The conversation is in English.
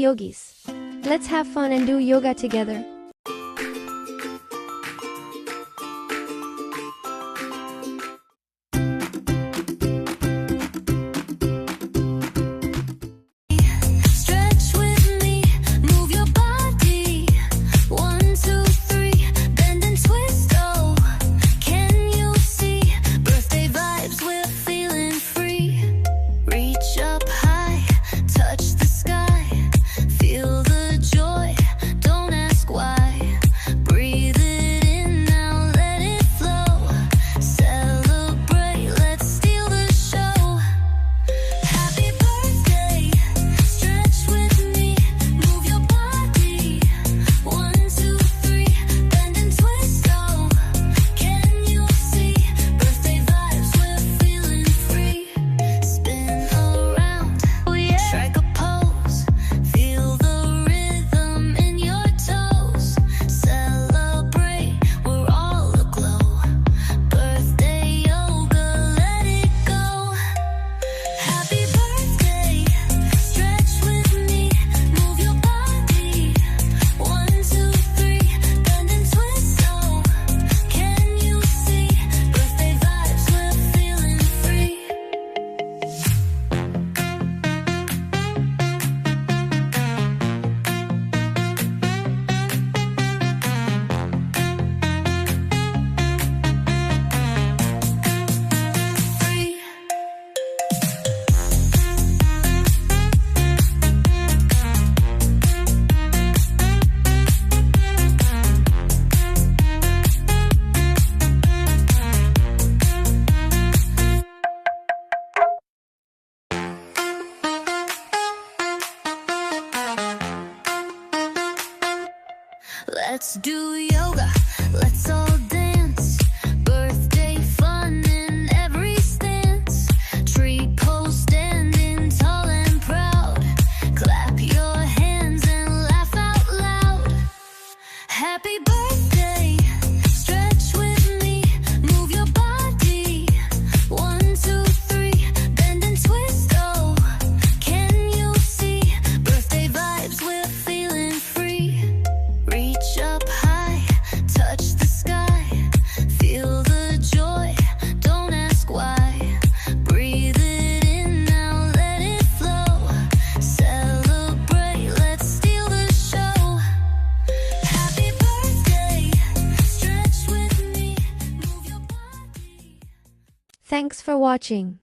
yogis. Let's have fun and do yoga together. Stretch with me, move your body. 1, 2, 3, bend and twist. Oh, can you see? Birthday vibes, we're feeling free. Reach up high, touch the sky. Feel the joy, don't ask why. Breathe it in now, let it flow. Celebrate, let's steal the show. Happy birthday, stretch with me, move your body. 1, 2, 3, bend and twist. Oh, can you see? Birthday vibes, we're feeling free. Spin around, oh yeah. Strike a pose, feel the rhythm in your toes. Celebrate, we're all aglow. Birthday yoga, let it go. Happy birthday, stretch with me, move your body. 1, 2, 3, bend and twist. Oh, can you see? Birthday vibes, we're feeling free. Free. Let's do yoga, let's all dance. Birthday fun in every stance. Tree pose, standing tall and proud. Clap your hands and laugh out loud. Happy birthday, stretch with me, move your body. 1, 2, 3, bend and twist. Oh, can you see? Birthday vibes, we're feeling free. Reach up high, touch the sky. Feel the joy, don't ask why. Breathe it in now, let it flow. Celebrate, let's steal the show. Happy birthday, stretch with me, move your body. Thanks for watching.